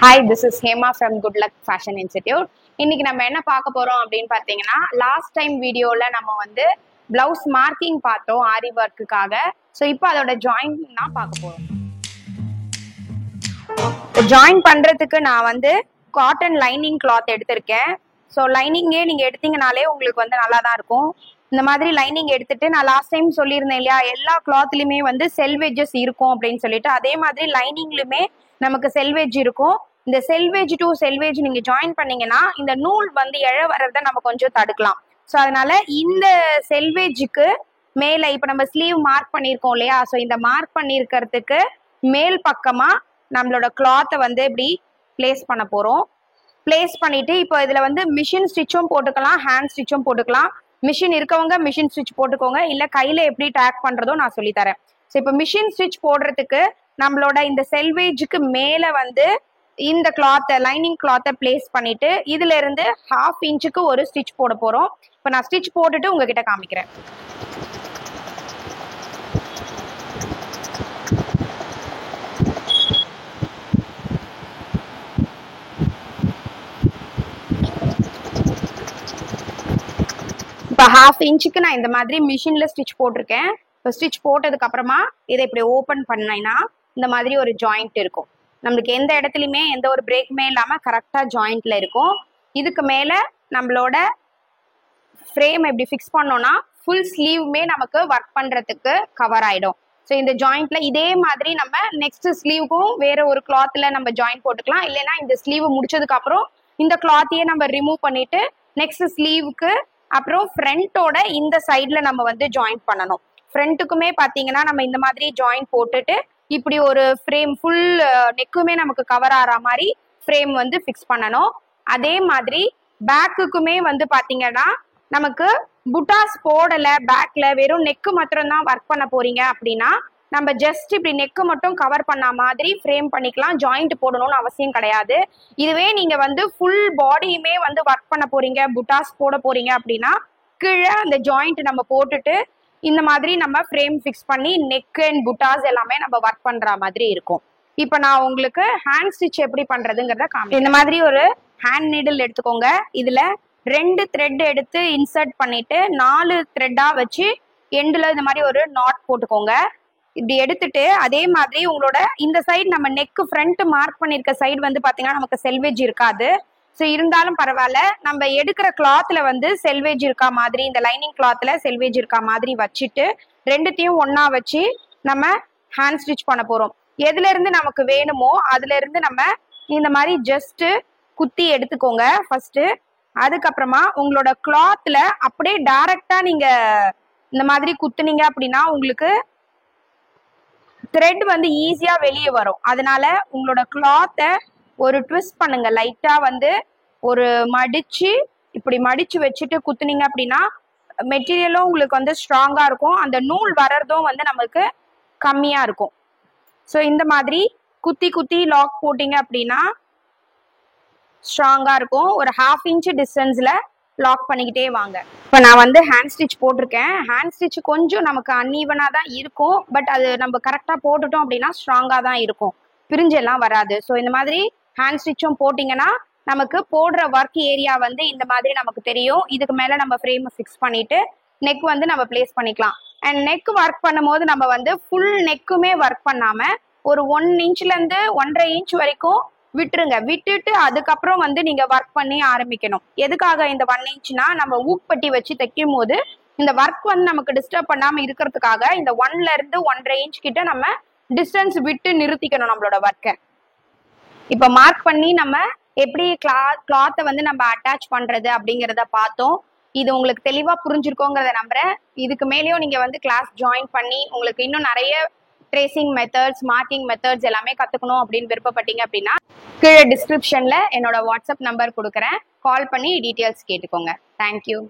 Hi, this is Hema from Good Luck Fashion Institute. இன்னைக்கு நம்ம என்ன பார்க்க போறோம் அப்படின்னு பார்த்தீங்கன்னா, லாஸ்ட் டைம் வீடியோல நம்ம வந்து பிளவுஸ் மார்க்கிங் பார்த்தோம் ஆரி ஒர்க்குக்காக. ஸோ இப்போ அதோட ஜாயின் தான் பார்க்க போறோம். ஜாயின் பண்றதுக்கு நான் வந்து காட்டன் லைனிங் கிளாத் எடுத்திருக்கேன். ஸோ லைனிங்கே நீங்க எடுத்தீங்கனாலே உங்களுக்கு வந்து நல்லா தான் இருக்கும். இந்த மாதிரி லைனிங் எடுத்துட்டு நான் லாஸ்ட் டைம் சொல்லியிருந்தேன் இல்லையா, எல்லா கிளாத்லயுமே வந்து செல்வேஜஸ் இருக்கும் அப்படின்னு சொல்லிட்டு, அதே மாதிரி லைனிங்லுமே நமக்கு செல்வேஜ் இருக்கும். இந்த செல்வேஜ் டு செல்வேஜ் நீங்க ஜாயின் பண்ணீங்கன்னா இந்த நூல் வந்து இழ வர்றதை நம்ம கொஞ்சம் தடுக்கலாம். ஸோ அதனால இந்த செல்வேஜுக்கு மேல இப்ப நம்ம ஸ்லீவ் மார்க் பண்ணியிருக்கோம் இல்லையா, ஸோ இந்த மார்க் பண்ணியிருக்கிறதுக்கு மேல் பக்கமா நம்மளோட கிளாத்தை வந்து இப்படி பிளேஸ் பண்ண போறோம். பிளேஸ் பண்ணிட்டு இப்போ இதுல வந்து மிஷின் ஸ்டிச்சும் போட்டுக்கலாம், ஹேண்ட் ஸ்டிச்சும் போட்டுக்கலாம். மிஷின் இருக்கவங்க மிஷின் ஸ்டிச் போட்டுக்கோங்க, இல்ல கையில எப்படி டேக் பண்றதோ நான் சொல்லி தரேன். ஸோ இப்போ மிஷின் ஸ்டிச் போடுறதுக்கு நம்மளோட இந்த செல்வேஜுக்கு மேல வந்து இந்த கிளாத்தை லைனிங் கிளாத்தை பிளேஸ் பண்ணிட்டு இதுல இருந்து 1/2 இன்ச்சுக்கு ஒரு ஸ்டிச் போட போறோம். இப்போ நான் ஸ்டிச் போட்டுட்டு உங்ககிட்ட காமிக்கிறேன். இப்போ 1/2 இன்ச்சுக்கு நான் இந்த மாதிரி மிஷின்ல ஸ்டிச் போட்டிருக்கேன். இப்போ ஸ்டிச் போட்டதுக்கு அப்புறமா இதை இப்படி ஓபன் பண்ணேன்னா இந்த மாதிரி ஒரு ஜாயிண்ட் இருக்கும். நம்மளுக்கு எந்த இடத்துலையுமே எந்த ஒரு பிரேக்குமே இல்லாம கரெக்டா ஜாயிண்ட்ல இருக்கும். இதுக்கு மேல நம்மளோட ஃப்ரேம் எப்படி ஃபிக்ஸ் பண்ணோம்னா ஃபுல் ஸ்லீவுமே நமக்கு ஒர்க் பண்றதுக்கு கவர் ஆயிடும். ஸோ இந்த ஜாயிண்ட்ல இதே மாதிரி நம்ம நெக்ஸ்ட் ஸ்லீவுக்கும் வேற ஒரு கிளாத்ல நம்ம ஜாயின் போட்டுக்கலாம். இல்லைன்னா இந்த ஸ்லீவ் முடிச்சதுக்கு அப்புறம் இந்த கிளாத்தையே நம்ம ரிமூவ் பண்ணிட்டு நெக்ஸ்ட் ஸ்லீவுக்கு அப்புறம் ஃப்ரண்டோட இந்த சைட்ல நம்ம வந்து ஜாயின் பண்ணணும். ஃப்ரண்ட்டுக்குமே பாத்தீங்கன்னா நம்ம இந்த மாதிரி ஜாயின் போட்டுட்டு இப்படி ஒரு ஃப்ரேம் ஃபுல் நெக்குமே நமக்கு கவர் ஆகிற மாதிரி ஃப்ரேம் வந்து ஃபிக்ஸ் பண்ணணும். அதே மாதிரி பேக்குக்குமே வந்து பாத்தீங்கன்னா நமக்கு புட்டாஸ் போடல, பேக்ல வெறும் நெக்கு மாத்திரம் தான் ஒர்க் பண்ண போறீங்க அப்படின்னா நம்ம ஜஸ்ட் இப்படி நெக்கு மட்டும் கவர் பண்ண மாதிரி ஃப்ரேம் பண்ணிக்கலாம். ஜாயிண்ட் போடணும்னு அவசியம் கிடையாது. இதுவே நீங்க வந்து ஃபுல் பாடியுமே வந்து ஒர்க் பண்ண போறீங்க, புட்டாஸ் போட போறீங்க அப்படின்னா கீழே அந்த ஜாயிண்ட் நம்ம போட்டுட்டு இந்த மாதிரி நம்ம ஃப்ரேம் ஃபிக்ஸ் பண்ணி நெக் அண்ட் புட்டாஸ் எல்லாமே நம்ம ஒர்க் பண்ற மாதிரி இருக்கும். இப்போ நான் உங்களுக்கு ஹேண்ட் ஸ்டிச் எப்படி பண்றதுங்கிறத காமி. இந்த மாதிரி ஒரு ஹேண்ட் நீடில் எடுத்துக்கோங்க. இதுல 2 த்ரெட் எடுத்து இன்சர்ட் பண்ணிட்டு 4 த்ரெட்டா வச்சு எண்டுல இந்த மாதிரி ஒரு நாட் போட்டுக்கோங்க. இப்படி எடுத்துட்டு அதே மாதிரி உங்களோட இந்த சைடு நம்ம நெக் ஃப்ரண்ட் மார்க் பண்ணிருக்க சைடு வந்து பாத்தீங்கன்னா நமக்கு செல்வேஜ் இருக்காது. ஸோ இருந்தாலும் பரவாயில்ல, நம்ம எடுக்கிற கிளாத்ல வந்து செல்வேஜ் இருக்கா மாதிரி, இந்த லைனிங் கிளாத்ல செல்வேஜ் இருக்கா மாதிரி வச்சுட்டு ரெண்டுத்தையும் ஒன்னா வச்சு நம்ம ஹேண்ட் ஸ்டிச் பண்ண போறோம். எதுல இருந்து நமக்கு வேணுமோ அதுல இருந்து நம்ம இந்த மாதிரி ஜஸ்ட் குத்தி எடுத்துக்கோங்க ஃபர்ஸ்ட். அதுக்கப்புறமா உங்களோட கிளாத்ல அப்படியே டைரக்டா நீங்க இந்த மாதிரி குத்துனீங்க அப்படின்னா உங்களுக்கு த்ரெட் வந்து ஈஸியா வெளியே வரும். அதனால உங்களோட கிளாத்தை ஒரு ட்விஸ்ட் பண்ணுங்க, லைட்டா வந்து ஒரு மடிச்சு இப்படி மடிச்சு வச்சுட்டு குத்துனீங்க அப்படின்னா மெட்டீரியலும் உங்களுக்கு வந்து ஸ்ட்ராங்கா இருக்கும், அந்த நூல் வர்றதும் வந்து நமக்கு கம்மியா இருக்கும். ஸோ இந்த மாதிரி குத்தி குத்தி லாக் போட்டீங்க அப்படின்னா ஸ்ட்ராங்கா இருக்கும். ஒரு 1/2 இன்ச் டிஸ்டன்ஸ்ல லாக் பண்ணிக்கிட்டே வாங்க. இப்போ நான் வந்து ஹேண்ட் ஸ்டிச் போட்டிருக்கேன். ஹேண்ட் ஸ்டிச் கொஞ்சம் நமக்கு அன்ஈவனா தான் இருக்கும், பட் அது நம்ம கரெக்டா போட்டுட்டோம் அப்படின்னா ஸ்ட்ராங்கா தான் இருக்கும், பிரிஞ்செல்லாம் வராது. ஸோ இந்த மாதிரி ஹேண்ட் ஸ்டிச்சும் போட்டிங்கன்னா நமக்கு போடுற ஒர்க் ஏரியா வந்து இந்த மாதிரி நமக்கு தெரியும். இதுக்கு மேல நம்ம ஃப்ரேம் ஃபிக்ஸ் பண்ணிட்டு நெக் வந்து நம்ம பிளேஸ் பண்ணிக்கலாம். அண்ட் நெக் ஒர்க் பண்ணும்போது நம்ம வந்து ஃபுல் நெக்குமே ஒர்க் பண்ணாம ஒரு 1 இன்ச்ல இருந்து 1.5 இன்ச் வரைக்கும் விட்டுருங்க. விட்டுட்டு அதுக்கப்புறம் வந்து நீங்க ஒர்க் பண்ணி ஆரம்பிக்கணும். எதுக்காக இந்த 1 இன்ச்னா நம்ம ஊக்பட்டி வச்சு தைக்கும் போது இந்த ஒர்க் வந்து நமக்கு டிஸ்டர்ப் பண்ணாம இருக்கிறதுக்காக இந்த 1ல இருந்து 1.5 இன்ச் கிட்ட நம்ம டிஸ்டன்ஸ் விட்டு நிறுத்திக்கணும் நம்மளோட ஒர்க்கை. இப்ப மார்க் பண்ணி நம்ம எப்படி கிளாத்தை வந்து நம்ம அட்டாச் பண்றது அப்படிங்கிறத பார்த்தோம். இது உங்களுக்கு தெளிவா புரிஞ்சிருக்கோங்கிறத நம்புறேன். இதுக்கு மேலேயும் நீங்க வந்து கிளாஸ் ஜாயின் பண்ணி உங்களுக்கு இன்னும் நிறைய ட்ரேசிங் மெத்தட்ஸ், மார்க்கிங் மெத்தட்ஸ் எல்லாமே கத்துக்கணும் அப்படின்னு விருப்பப்பட்டீங்க அப்படின்னா கீழே டிஸ்கிரிப்ஷன்ல என்னோட வாட்ஸ்அப் நம்பர் கொடுக்குறேன், கால் பண்ணி டீட்டெயில்ஸ் கேட்டுக்கோங்க. தேங்க்யூ.